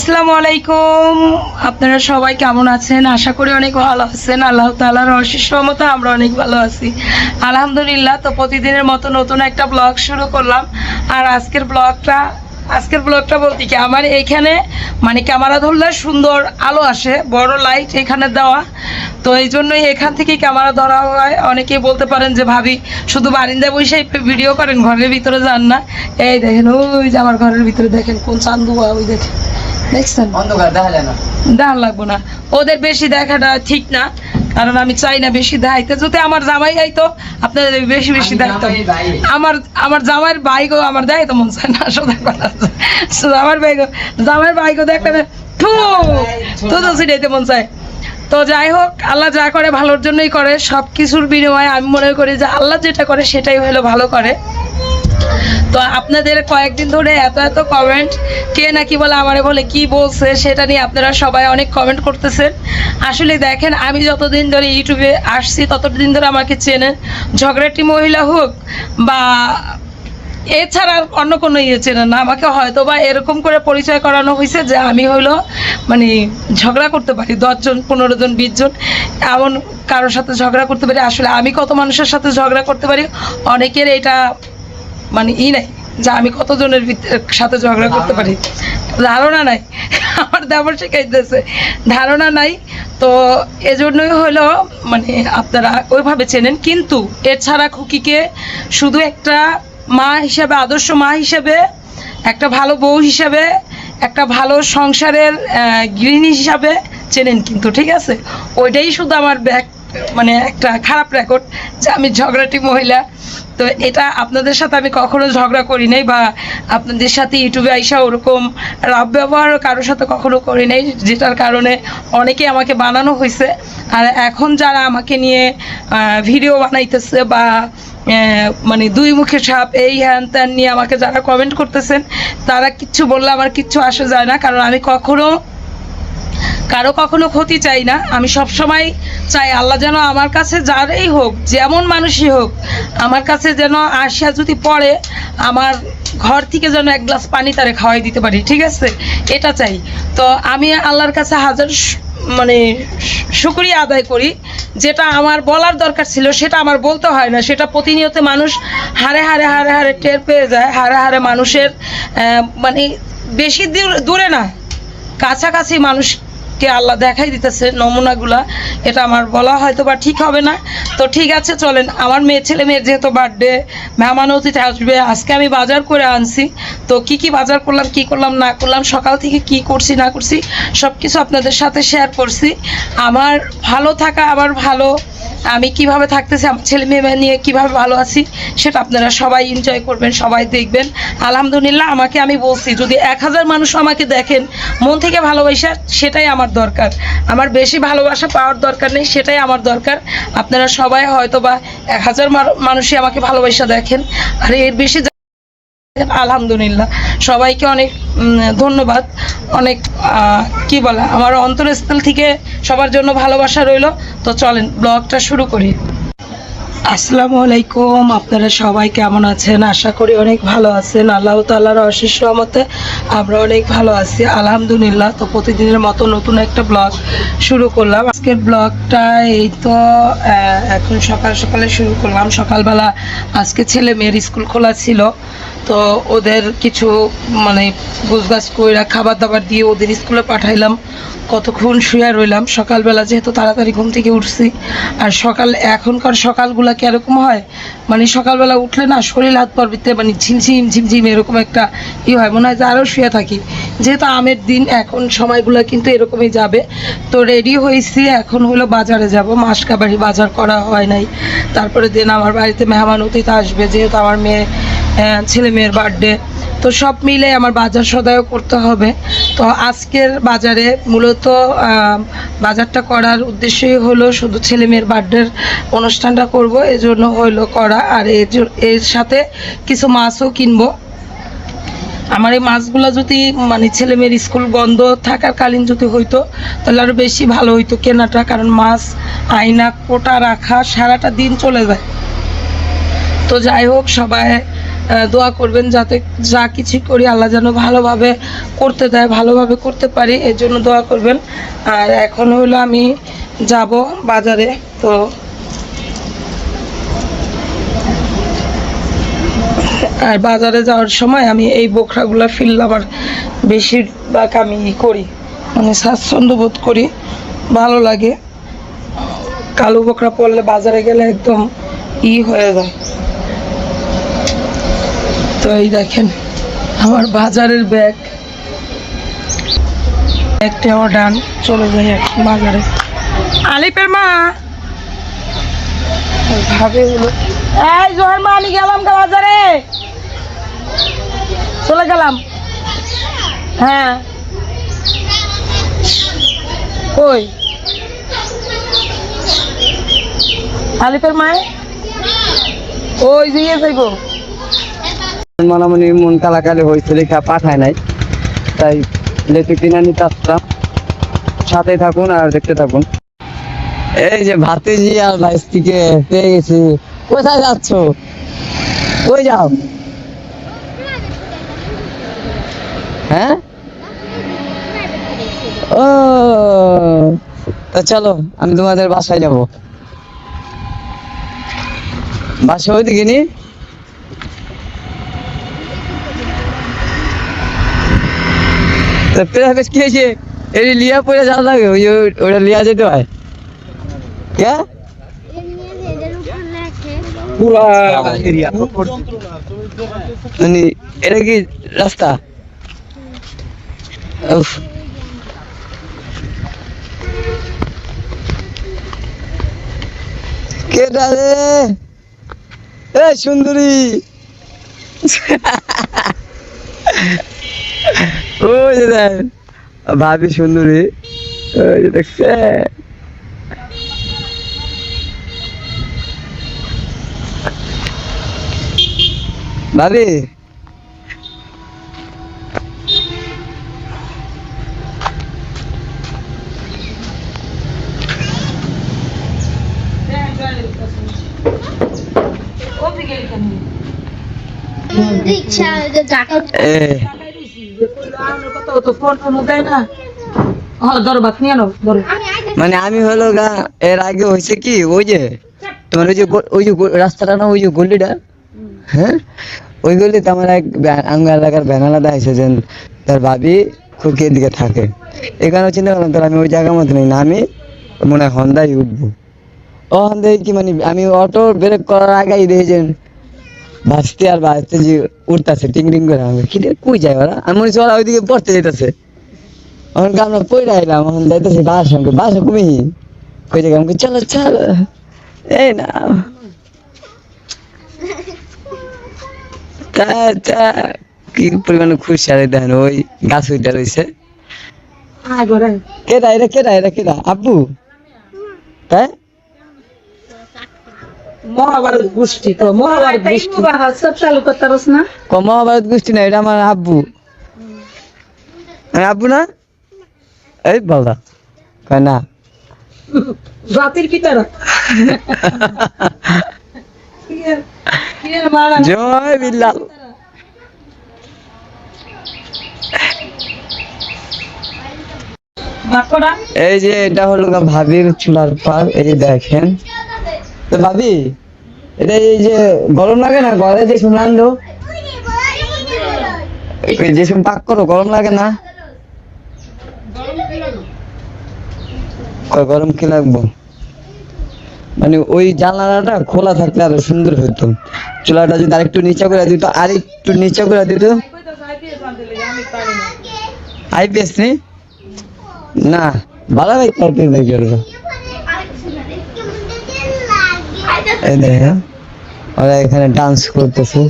আসসালামু আলাইকুম। আপনারা সবাই কেমন আছেন? আশা করি অনেক ভালো আছেন। আল্লাহ তাআলার অশেষ রহমতে আমরা অনেক ভালো আছি, আলহামদুলিল্লাহ। তো প্রতিদিনের মতো নতুন একটা ব্লগ শুরু করলাম। আর আজকের ব্লগটা বলতে কি, আমার এইখানে মানে ক্যামেরা ধরলে সুন্দর আলো আসে, বড় লাইট এখানে দেওয়া, তো এই জন্যই এখান থেকেই ক্যামেরা ধরা হয়। অনেকেই বলতে পারেন যে ভাবি শুধু বারিন্দায় বসে ভিডিও করেন, ঘরের ভিতরে যান না। এই দেখেন, ওই যে আমার ঘরের ভিতরে দেখেন কোন চান্দুয়া, ওই দেখেন, দেখছেন? অন্ধকার দেখা যায় না, দাম লাগবো না, ওদের বেশি দেখাটা ঠিক না, কারণ আমি চাই না বেশি দেখাইতে। যদি আমার জামাই আইতো আপনাদের বেশি বেশি দেখতো। আমার জামাইয়ের বাইকও আমার দেখাইতো মন চায় না, জামাইয়ের বাইকও দেখতে তো সিটাইতে মন চায়। তো যাই হোক, আল্লাহ যা করে ভালোর জন্যই করে। সব কিছুর বিনিময়ে আমি মনে করি যে আল্লাহ যেটা করে সেটাই হলো ভালো করে। তো আপনাদের কয়েকদিন ধরে এত কমেন্ট, কে নাকি বলে আমারে বলে কি বলছে সেটা নিয়ে আপনারা সবাই অনেক কমেন্ট করতেছেন। আসলে দেখেন, আমি যতদিন ধরে ইউটিউবে আসছি ততদিন ধরে আমাকে চেনেন, ঝগড়াটি মহিলা হোক বা এছাড়া অন্য কোনো চেনেন না আমাকে। হয়তো বা এরকম করে পরিচয় করানো হয়েছে যে আমি হইলো মানে ঝগড়া করতে পারি, 10 জন 15 জন 20 জন এমন কারোর সাথে ঝগড়া করতে পারি। আসলে আমি কত মানুষের সাথে ঝগড়া করতে পারি অনেকের এটা মানে নাই যে আমি কতজনের সাথে ঝগড়া করতে পারি, ধারণা নাই। আমার দেবর শিখাইতেছে, ধারণা নাই। তো এজন্যই হলো মানে আপনারা ওইভাবে চেনেন। কিন্তু এছাড়া খুকিকে শুধু একটা মা হিসাবে, আদর্শ মা হিসাবে, একটা ভালো বউ হিসাবে, একটা ভালো সংসারের গৃহিণী হিসাবে চেনেন কিন্তু, ঠিক আছে? ওইটাই শুধু আমার মানে একটা খারাপ রেকর্ড যে আমি ঝগড়াটি মহিলা। তো এটা আপনাদের সাথে আমি কখনো ঝগড়া করি নাই, বা আপনাদের সাথে ইউটিউবে আইসা ওরকম রাব ব্যবহারও কারোর সাথে কখনো করি নাই, যেটার কারণে অনেকে আমাকে বানানো হয়েছে। আর এখন যারা আমাকে নিয়ে ভিডিও বানাইতেছে বা মানে দুই মুখে সাপ এই হ্যান ত্যান নিয়ে আমাকে যারা কমেন্ট করতেছেন, তারা কিচ্ছু বললে আমার কিচ্ছু আসে যায় না, কারণ আমি কখনো ক্ষতি চাই না। আমি সব সময় চাই আল্লাহ যেন আমার কাছে যারাই হোক, যেমন মানুষই হোক, আমার কাছে যেন আসিয়া যদি পড়ে, আমার ঘর থেকে যেন এক গ্লাস পানি তারে খাওয়াই দিতে পারি, ঠিক আছে? এটা চাই। তো আমি আল্লাহর কাছে হাজার মানে শুকরিয়া আদায় করি, যেটা আমার বলার দরকার ছিল সেটা আমার বলতে হয় না। সেটা প্রতিনিয়ত মানুষ হারে হারে টের পেয়ে যায়। হারে মানুষের মানে বেশি দূরে না, কাছাকাছি মানুষকে আল্লাহ দেখাই দিতেছে নমুনাগুলা। এটা আমার বলা হয়তো বা ঠিক হবে না। তো ঠিক আছে, চলেন। আমার ছেলে মেয়ের যেহেতু বার্থডে, মেহমান অতিথি আসবে, আজকে আমি বাজার করে আনছি। তো কি বাজার করলাম, কি করলাম না করলাম, সকাল থেকে কি করছি না করছি, সব কিছু আপনাদের সাথে শেয়ার করছি। আমার ভালো থাকা, আমার ভালো আমি কিভাবে থাকতেছি, আমার ছেলে মেয়ে নিয়ে কিভাবে ভালো আছি, সেটা আপনারা সবাই এনজয় করবেন, সবাই দেখবেন। আলহামদুলিল্লাহ, আমি বলছি যদি 1000 মানুষ আমাকে দেখেন মন থেকে ভালোবাসা, সেটাই আমার দরকার। আমার বেশি ভালোবাসা পাওয়ার দরকার নেই, সেটাই আমার দরকার। আপনারা সবাই হয়তো বা 1000 মানুষই আমাকে ভালোবাসা দেখেন, আর এর বেশি আলহামদুলিল্লাহ। সবাইকে অনেক ধন্যবাদ। অনেক কি বলে, আমার অন্তরস্থল থেকে সবার জন্য ভালোবাসা রইল। তো চলেন ব্লগটা শুরু করি। আসসালামু আলাইকুম। আপনারা সবাই কেমন আছেন? আশা করি অনেক ভালো আছেন। আল্লাহ তাআলার অশেষ রহমতে আমরা অনেক ভালো আছি, আলহামদুলিল্লাহ। তো প্রতিদিনের মতো নতুন একটা ব্লগ শুরু করলাম। আজকের ব্লগটা এই তো এখন সকালে শুরু করলাম। সকালবেলা আজকে ছেলে মেয়ের স্কুল খোলা ছিল, তো ওদের কিছু মানে গুছগাছ কইরা খাবার দাবার দিয়ে ওদের স্কুলে পাঠাইলাম। কতক্ষণ শুয়ে রইলাম সকালবেলা, যেহেতু তাড়াতাড়ি ঘুম থেকে উঠছি। আর এখনকার সকালগুলা কীরকম হয়, মানে সকালবেলা উঠলে না শরীর হাত পা ভিতরে মানে ঝিমঝিম এরকম একটা হয়, মনে হয় যে আরও শুয়ে থাকি। যেহেতু আমের দিন, এখন সময়গুলো কিন্তু এরকমই যাবে। তো রেডি হয়েছি, এখন হলো বাজারে যাব। মাসকাবাড়ি বাজার করা হয় নাই। তারপরে দিন আমার বাড়িতে মেহমান অতিথি আসবে, যেহেতু আমার ছেলে মেয়ের বার্থডে। তো সব মিলে আমার বাজার সদাইও করতে হবে। তো আজকের বাজারে মূলত বাজারটা করার উদ্দেশ্যই হলো শুধু ছেলে মেয়ের বার্থডের অনুষ্ঠানটা করব, এজন্য হলো করা। আর এর সাথে কিছু মাছও কিনবো। আমার এই মাছগুলো যদি মানে ছেলে মেয়ের স্কুল বন্ধ থাকাকালীন যদি হইতো তাহলে আরও বেশি ভালো হইতো কেনাটা, কারণ মাছ আয়না কোটা রাখা সারাটা দিন চলে যায়। তো যাই হোক, সবাই দোয়া করবেন যাতে যা কিছু করি আল্লাহ যেন ভালোভাবে করতে দেয়, ভালোভাবে করতে পারি, এর জন্য দোয়া করবেন। আর এখন হলো আমি যাব বাজারে, তো আর বাজারে যাওয়ার সময় আমি এই বোখরাগুলো ফিল আমার বেশিরভাগ আমি করি, মানে স্বাচ্ছন্দ্য বোধ করি, ভালো লাগে। কালো বোখরা পরলে বাজারে গেলে একদম হয়ে যায়। তো এই দেখেন আমার বাজারের ব্যাগটাও ডান, চলে যাই এখন বাজারে। আলিপের মা ভাবে হলো, এই জোহার মা, আমি গেলাম গা বাজারে, চলে গেলাম। হ্যাঁ কই আলিপের মায় ওই দিয়ে যাইব। মনে মন কালাকালি হয়েছে লেখা পাঠায় নাই, তাই লেখে কিনে নিতে আসতাম। সাথে থাকুন আর দেখতে থাকুন। এই যে ভাতিজি আর ভাইস্তিকে পেয়ে গেছি। কোথায় যাচ্ছ? কই যাও? হ্যাঁ, ও তা চলো আমি তোমাদের বাসায় যাব। বাসা ওইদিকে নি? কি হয়েছে? এই লিয়া পড়ে যাওয়া লাগে, ওটা লিয়া যেতে হয়। কে মানে এটা কি রাস্তা? কে ডালে? এ সুন্দরী, ওই যে দেখ ভাবি সুন্দরী, ওই যে দেখছে। ভাবি মানে আমি হলো গা, এর আগে হয়েছে কি, ওই যে তোমার ওই যে রাস্তাটা না, ওই যে গলিটা, হ্যাঁ ওই গলিতে আমার এক এলাকার ব্যানালাদা আছে যে তার ভাবি খুব দিকে থাকে। এই কারণে চিন্তা করলাম তাহলে আমি ওই জায়গার মধ্যে নেই না, আমি মনে হয় হন্দায় উঠবো। ও হন্দায় কি মানে আমি অটো ব্রেক করার আগেই দেখেছেন ভাসতে আর ভাসতে যে উঠতেছে টিং টিং করে। আমি কি কই যায় ওরা, আমি মনে হচ্ছে ওরা ওইদিকে পড়তে যেতেছে। এখন আমরা পড়ে আইলাম, এখন যাইতেছি বাসার সঙ্গে, বাসা কমি কই জায়গায় আমাকে চলো চলো, এই না কি পরিমাণে খুশি। আর দেখেন ওই গাছ উইটা রয়েছে। কেডা এটা, কেডা এটা, কেডা আব্বু? তাই মহাভারত গোষ্ঠী, তো মহাভারত গোষ্ঠী সব চালু করতে পারছ না? মহাভারত গোষ্ঠী না, এটা আমার আব্বু। আব্বু না, এই বলদা কয় না জাতির পিতারা। জয় বিল্লাল। এই যে এটা হলো ভাবির চুলার পার, এই যে দেখেন। তো ভাবি এটা এই যে গরম লাগে না, ঘরে যে শুন রান্ধো যে শুন পাক করো, গরম লাগে না? গরম কি লাগবো, মানে ওই জানালাটা খোলা থাকলে আরো সুন্দর হতো। চুলাটা যদি আরেকটু নিচে করে দিত, আর একটু নিচে করে দিত। আইপিএস নি না, ভালো ভাই আইপিএস দেখি ওরা এখানে ডান্স করতেছে।